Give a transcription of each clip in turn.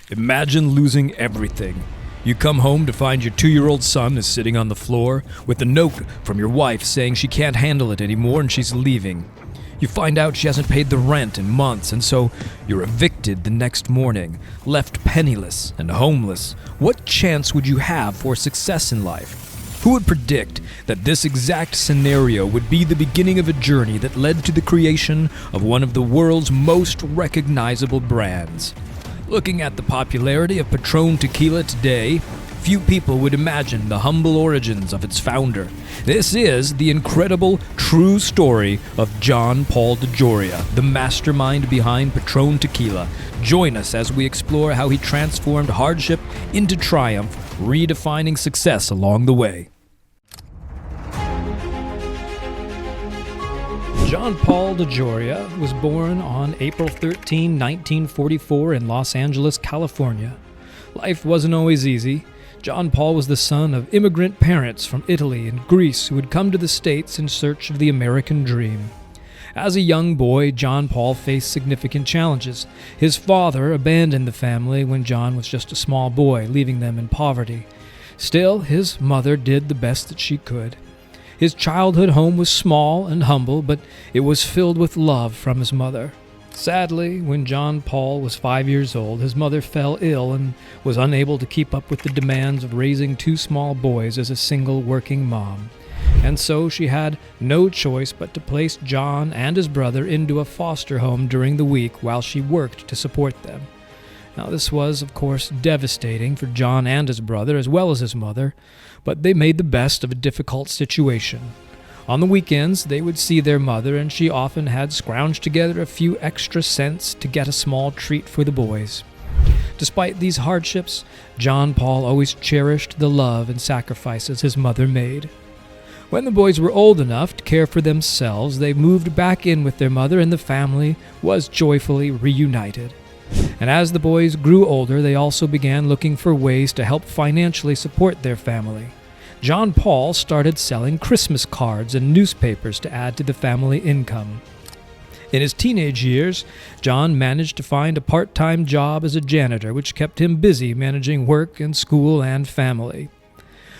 Imagine losing everything. You come home to find your 2-year-old son is sitting on the floor with a note from your wife saying she can't handle it anymore and she's leaving. You find out she hasn't paid the rent in months, and so you're evicted the next morning, left penniless and homeless. What chance would you have for success in life? Who would predict that this exact scenario would be the beginning of a journey that led to the creation of one of the world's most recognizable brands? Looking at the popularity of Patron Tequila today, few people would imagine the humble origins of its founder. This is the incredible, true story of John Paul DeJoria, the mastermind behind Patron Tequila. Join us as we explore how he transformed hardship into triumph, redefining success along the way. John Paul DeJoria was born on April 13, 1944 in Los Angeles, California. Life wasn't always easy. John Paul was the son of immigrant parents from Italy and Greece who had come to the States in search of the American dream. As a young boy, John Paul faced significant challenges. His father abandoned the family when John was just a small boy, leaving them in poverty. Still, his mother did the best that she could. His childhood home was small and humble, but it was filled with love from his mother. Sadly, when John Paul was 5 years old, his mother fell ill and was unable to keep up with the demands of raising 2 small boys as a single working mom. And so she had no choice but to place John and his brother into a foster home during the week while she worked to support them. Now, this was, of course, devastating for John and his brother, as well as his mother, but they made the best of a difficult situation. On the weekends, they would see their mother, and she often had scrounged together a few extra cents to get a small treat for the boys. Despite these hardships, John Paul always cherished the love and sacrifices his mother made. When the boys were old enough to care for themselves, they moved back in with their mother, and the family was joyfully reunited. And as the boys grew older, they also began looking for ways to help financially support their family. John Paul started selling Christmas cards and newspapers to add to the family income. In his teenage years, John managed to find a part-time job as a janitor, which kept him busy managing work and school and family.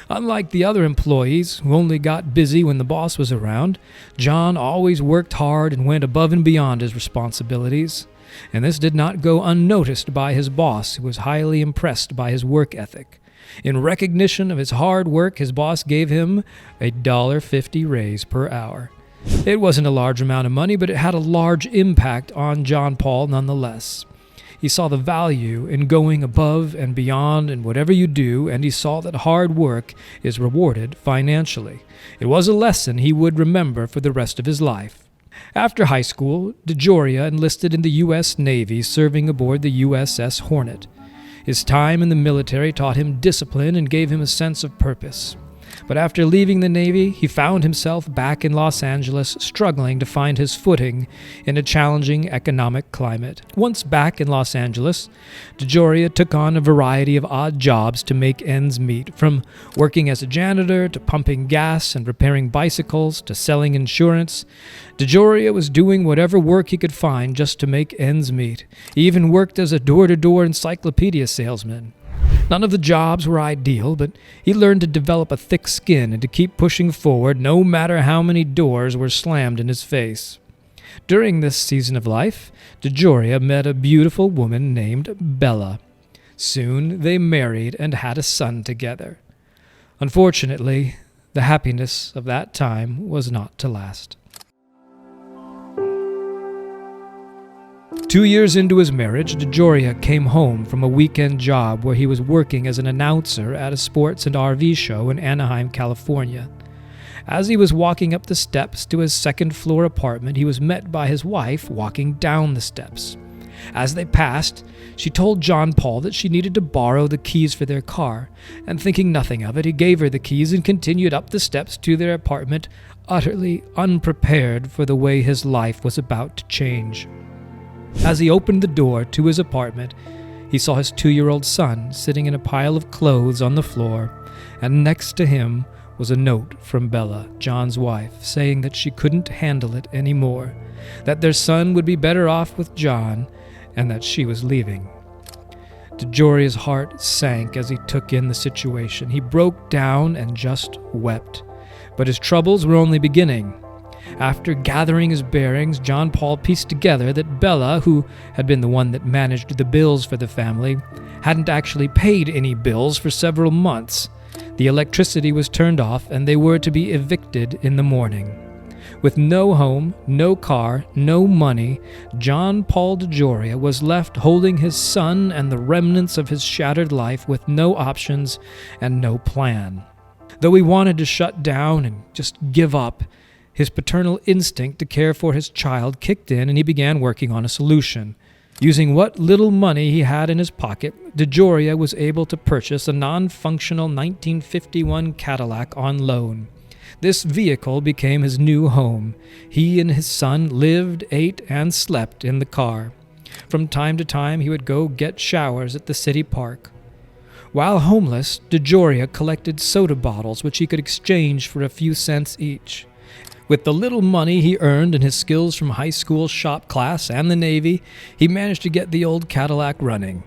Unlike the other employees who only got busy when the boss was around, John always worked hard and went above and beyond his responsibilities. And this did not go unnoticed by his boss, who was highly impressed by his work ethic. In recognition of his hard work, his boss gave him a $1.50 raise per hour. It wasn't a large amount of money, but it had a large impact on John Paul nonetheless. He saw the value in going above and beyond in whatever you do, and he saw that hard work is rewarded financially. It was a lesson he would remember for the rest of his life. After high school, DeJoria enlisted in the U.S. Navy, serving aboard the USS Hornet. His time in the military taught him discipline and gave him a sense of purpose. But after leaving the Navy, he found himself back in Los Angeles, struggling to find his footing in a challenging economic climate. Once back in Los Angeles, DeJoria took on a variety of odd jobs to make ends meet, from working as a janitor to pumping gas and repairing bicycles to selling insurance. DeJoria was doing whatever work he could find just to make ends meet. He even worked as a door-to-door encyclopedia salesman. None of the jobs were ideal, but he learned to develop a thick skin and to keep pushing forward no matter how many doors were slammed in his face. During this season of life, DeJoria met a beautiful woman named Bella. Soon they married and had a son together. Unfortunately, the happiness of that time was not to last. 2 years into his marriage, DeJoria came home from a weekend job where he was working as an announcer at a sports and RV show in Anaheim, California. As he was walking up the steps to his second-floor apartment, he was met by his wife walking down the steps. As they passed, she told John Paul that she needed to borrow the keys for their car, and thinking nothing of it, he gave her the keys and continued up the steps to their apartment, utterly unprepared for the way his life was about to change. As he opened the door to his apartment, he saw his 2-year-old son sitting in a pile of clothes on the floor, and next to him was a note from Bella, John's wife, saying that she couldn't handle it anymore, that their son would be better off with John, and that she was leaving. DeJoria's heart sank as he took in the situation. He broke down and just wept. But his troubles were only beginning. After gathering his bearings, John Paul pieced together that Bella, who had been the one that managed the bills for the family, hadn't actually paid any bills for several months. The electricity was turned off and they were to be evicted in the morning. With no home, no car, no money, John Paul DeJoria was left holding his son and the remnants of his shattered life with no options and no plan. Though he wanted to shut down and just give up, his paternal instinct to care for his child kicked in and he began working on a solution. Using what little money he had in his pocket, DeJoria was able to purchase a non-functional 1951 Cadillac on loan. This vehicle became his new home. He and his son lived, ate, and slept in the car. From time to time, he would go get showers at the city park. While homeless, DeJoria collected soda bottles which he could exchange for a few cents each. With the little money he earned and his skills from high school shop class and the Navy, he managed to get the old Cadillac running.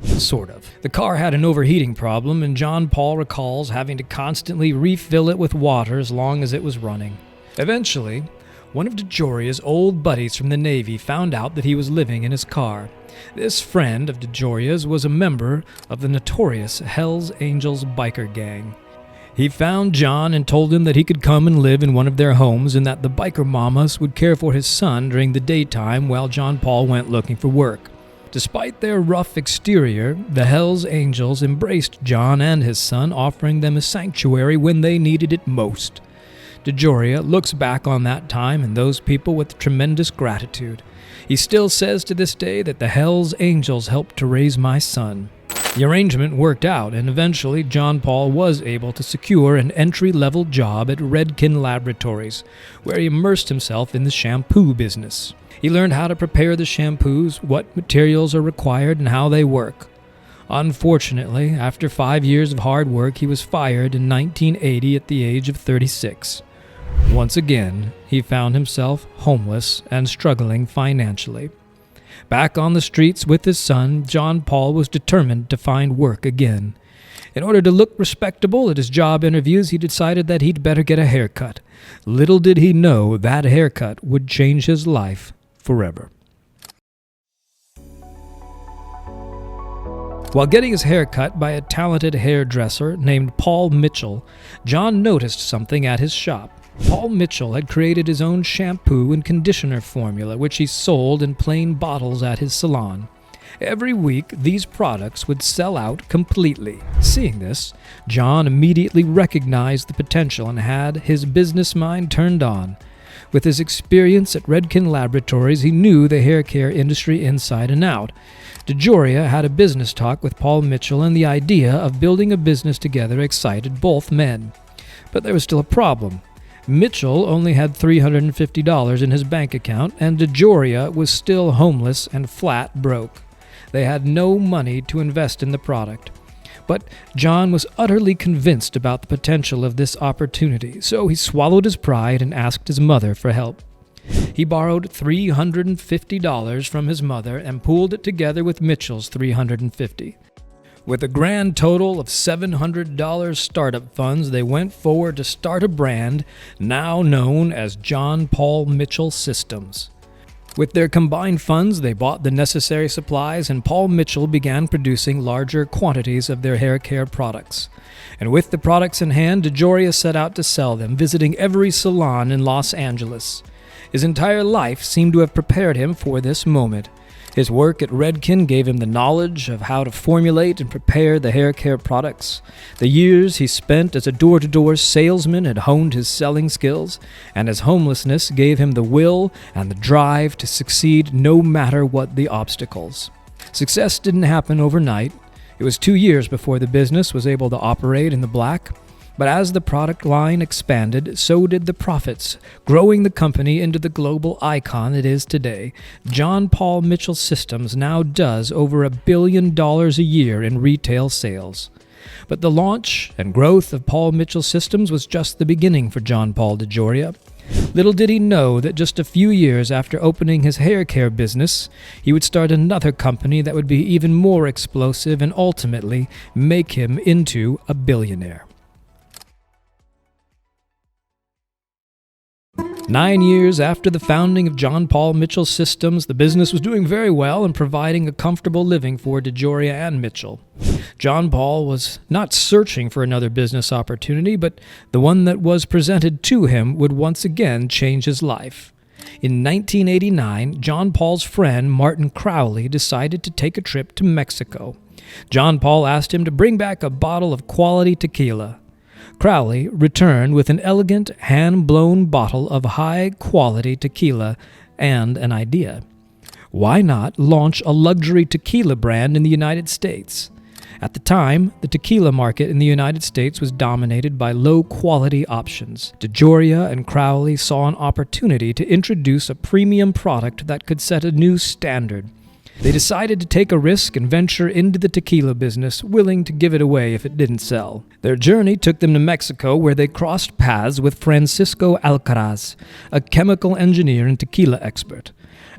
Sort of. The car had an overheating problem, and John Paul recalls having to constantly refill it with water as long as it was running. Eventually, one of DeJoria's old buddies from the Navy found out that he was living in his car. This friend of DeJoria's was a member of the notorious Hells Angels biker gang. He found John and told him that he could come and live in one of their homes and that the biker mamas would care for his son during the daytime while John Paul went looking for work. Despite their rough exterior, the Hells Angels embraced John and his son, offering them a sanctuary when they needed it most. DeJoria looks back on that time and those people with tremendous gratitude. He still says to this day that the Hells Angels helped to raise my son. The arrangement worked out, and eventually John Paul was able to secure an entry-level job at Redken Laboratories, where he immersed himself in the shampoo business. He learned how to prepare the shampoos, what materials are required, and how they work. Unfortunately, after 5 years of hard work, he was fired in 1980 at the age of 36. Once again, he found himself homeless and struggling financially. Back on the streets with his son, John Paul was determined to find work again. In order to look respectable at his job interviews, he decided that he'd better get a haircut. Little did he know that haircut would change his life forever. While getting his hair cut by a talented hairdresser named Paul Mitchell, John noticed something at his shop. Paul Mitchell had created his own shampoo and conditioner formula, which he sold in plain bottles at his salon. Every week, these products would sell out completely. Seeing this, John immediately recognized the potential and had his business mind turned on. With his experience at Redken Laboratories, he knew the hair care industry inside and out. DeJoria had a business talk with Paul Mitchell, and the idea of building a business together excited both men. But there was still a problem. Mitchell only had $350 in his bank account, and DeJoria was still homeless and flat broke. They had no money to invest in the product. But John was utterly convinced about the potential of this opportunity, so he swallowed his pride and asked his mother for help. He borrowed $350 from his mother and pooled it together with Mitchell's $350. With a grand total of $700 startup funds, they went forward to start a brand now known as John Paul Mitchell Systems. With their combined funds, they bought the necessary supplies, and Paul Mitchell began producing larger quantities of their hair care products. And with the products in hand, DeJoria set out to sell them, visiting every salon in Los Angeles. His entire life seemed to have prepared him for this moment. His work at Redken gave him the knowledge of how to formulate and prepare the hair care products. The years he spent as a door-to-door salesman had honed his selling skills, and his homelessness gave him the will and the drive to succeed no matter what the obstacles. Success didn't happen overnight. It was 2 years before the business was able to operate in the black. But as the product line expanded, so did the profits, growing the company into the global icon it is today. John Paul Mitchell Systems now does over $1 billion a year in retail sales. But the launch and growth of Paul Mitchell Systems was just the beginning for John Paul DeJoria. Little did he know that just a few years after opening his hair care business, he would start another company that would be even more explosive and ultimately make him into a billionaire. 9 years after the founding of John Paul Mitchell Systems, the business was doing very well and providing a comfortable living for DeJoria and Mitchell. John Paul was not searching for another business opportunity, but the one that was presented to him would once again change his life. In 1989, John Paul's friend Martin Crowley decided to take a trip to Mexico. John Paul asked him to bring back a bottle of quality tequila. Crowley returned with an elegant, hand-blown bottle of high-quality tequila and an idea. Why not launch a luxury tequila brand in the United States? At the time, the tequila market in the United States was dominated by low-quality options. DeJoria and Crowley saw an opportunity to introduce a premium product that could set a new standard. They decided to take a risk and venture into the tequila business, willing to give it away if it didn't sell. Their journey took them to Mexico, where they crossed paths with Francisco Alcaraz, a chemical engineer and tequila expert.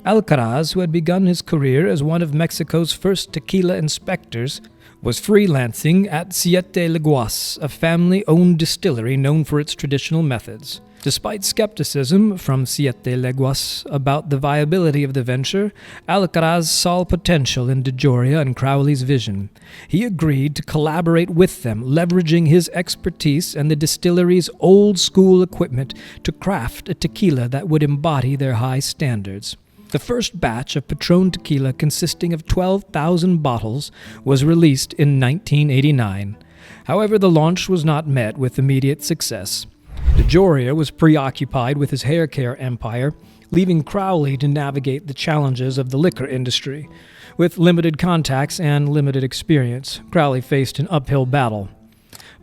Alcaraz, who had begun his career as one of Mexico's first tequila inspectors, was freelancing at Siete Leguas, a family-owned distillery known for its traditional methods. Despite skepticism from Siete Leguas about the viability of the venture, Alcaraz saw potential in DeJoria and Crowley's vision. He agreed to collaborate with them, leveraging his expertise and the distillery's old-school equipment to craft a tequila that would embody their high standards. The first batch of Patron Tequila, consisting of 12,000 bottles, was released in 1989. However, the launch was not met with immediate success. DeJoria was preoccupied with his hair care empire, leaving Crowley to navigate the challenges of the liquor industry. With limited contacts and limited experience, Crowley faced an uphill battle.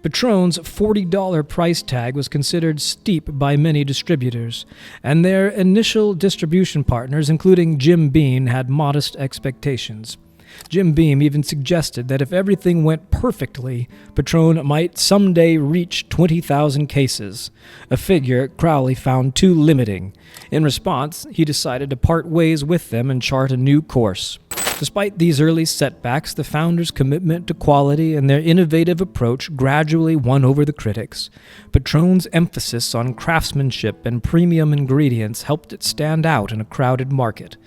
Patron's $40 price tag was considered steep by many distributors, and their initial distribution partners, including Jim Beam, had modest expectations. Jim Beam even suggested that if everything went perfectly, Patron might someday reach 20,000 cases, a figure Crowley found too limiting. In response, he decided to part ways with them and chart a new course. Despite these early setbacks, the founders' commitment to quality and their innovative approach gradually won over the critics. Patron's emphasis on craftsmanship and premium ingredients helped it stand out in a crowded market.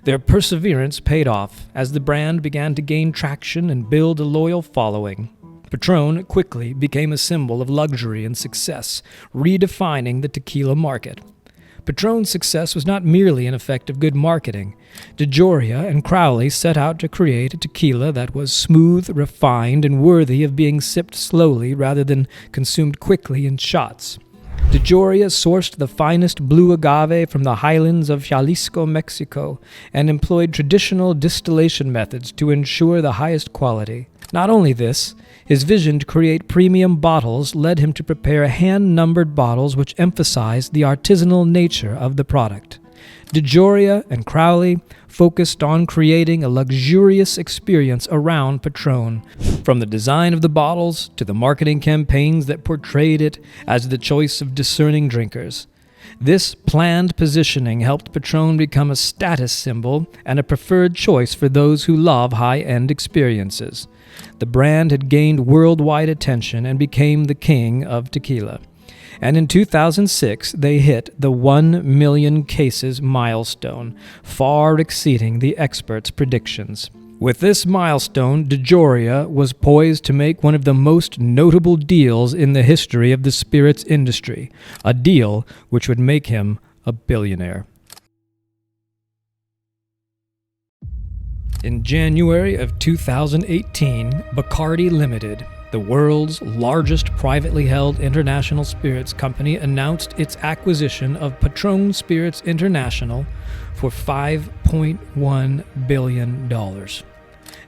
Their perseverance paid off as the brand began to gain traction and build a loyal following. Patron quickly became a symbol of luxury and success, redefining the tequila market. Patron's success was not merely an effect of good marketing. DeJoria and Crowley set out to create a tequila that was smooth, refined, and worthy of being sipped slowly rather than consumed quickly in shots. DeJoria sourced the finest blue agave from the highlands of Jalisco, Mexico, and employed traditional distillation methods to ensure the highest quality. Not only this, his vision to create premium bottles led him to prepare hand-numbered bottles which emphasized the artisanal nature of the product. DeJoria and Crowley focused on creating a luxurious experience around Patron, from the design of the bottles to the marketing campaigns that portrayed it as the choice of discerning drinkers. This planned positioning helped Patron become a status symbol and a preferred choice for those who love high-end experiences. The brand had gained worldwide attention and became the king of tequila. And in 2006, they hit the 1 million cases milestone, far exceeding the experts' predictions. With this milestone, DeJoria was poised to make one of the most notable deals in the history of the spirits industry, a deal which would make him a billionaire. In January of 2018, Bacardi Limited, the world's largest privately held international spirits company, announced its acquisition of Patron Spirits International for $5.1 billion.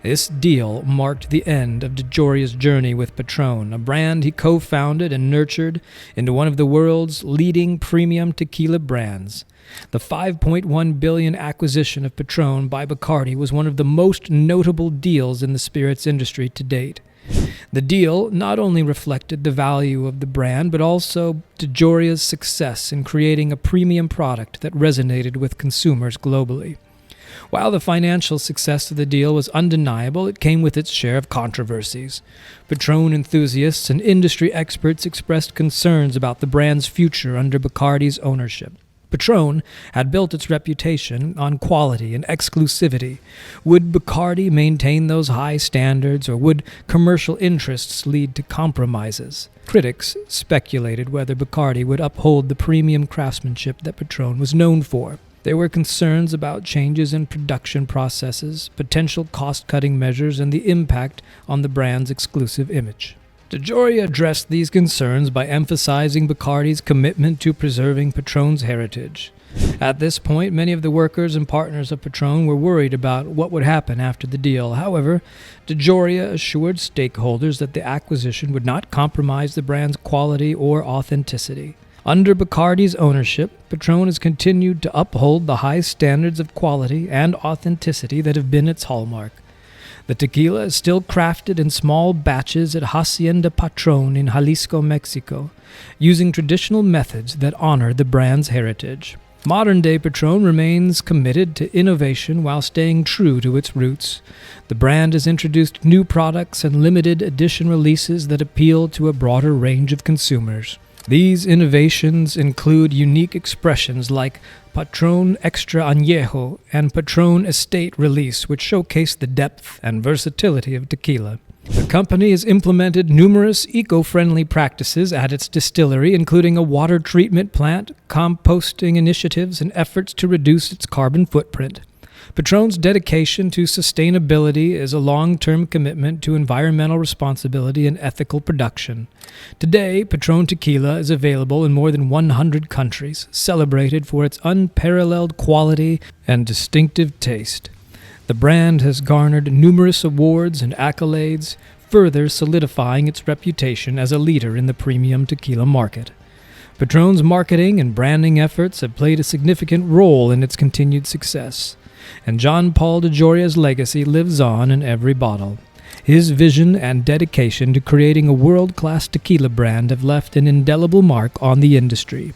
This deal marked the end of DeJoria's journey with Patron, a brand he co-founded and nurtured into one of the world's leading premium tequila brands. The $5.1 billion acquisition of Patron by Bacardi was one of the most notable deals in the spirits industry to date. The deal not only reflected the value of the brand, but also DeJoria's success in creating a premium product that resonated with consumers globally. While the financial success of the deal was undeniable, it came with its share of controversies. Patron enthusiasts and industry experts expressed concerns about the brand's future under Bacardi's ownership. Patron had built its reputation on quality and exclusivity. Would Bacardi maintain those high standards, or would commercial interests lead to compromises? Critics speculated whether Bacardi would uphold the premium craftsmanship that Patron was known for. There were concerns about changes in production processes, potential cost-cutting measures, and the impact on the brand's exclusive image. DeJoria addressed these concerns by emphasizing Bacardi's commitment to preserving Patron's heritage. At this point, many of the workers and partners of Patron were worried about what would happen after the deal. However, DeJoria assured stakeholders that the acquisition would not compromise the brand's quality or authenticity. Under Bacardi's ownership, Patron has continued to uphold the high standards of quality and authenticity that have been its hallmark. The tequila is still crafted in small batches at Hacienda Patron in Jalisco, Mexico, using traditional methods that honor the brand's heritage. Modern-day Patron remains committed to innovation while staying true to its roots. The brand has introduced new products and limited edition releases that appeal to a broader range of consumers. These innovations include unique expressions like Patron Extra Añejo and Patron Estate Release, which showcase the depth and versatility of tequila. The company has implemented numerous eco-friendly practices at its distillery, including a water treatment plant, composting initiatives, and efforts to reduce its carbon footprint. Patron's dedication to sustainability is a long-term commitment to environmental responsibility and ethical production. Today, Patrón Tequila is available in more than 100 countries, celebrated for its unparalleled quality and distinctive taste. The brand has garnered numerous awards and accolades, further solidifying its reputation as a leader in the premium tequila market. Patron's marketing and branding efforts have played a significant role in its continued success, and John Paul DeJoria's legacy lives on in every bottle. His vision and dedication to creating a world-class tequila brand have left an indelible mark on the industry.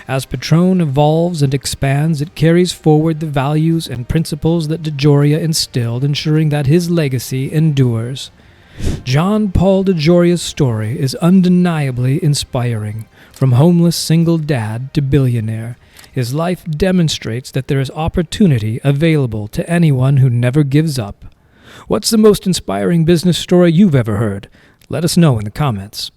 As Patron evolves and expands, it carries forward the values and principles that DeJoria instilled, ensuring that his legacy endures. John Paul DeJoria's story is undeniably inspiring. From homeless single dad to billionaire, his life demonstrates that there is opportunity available to anyone who never gives up. What's the most inspiring business story you've ever heard? Let us know in the comments.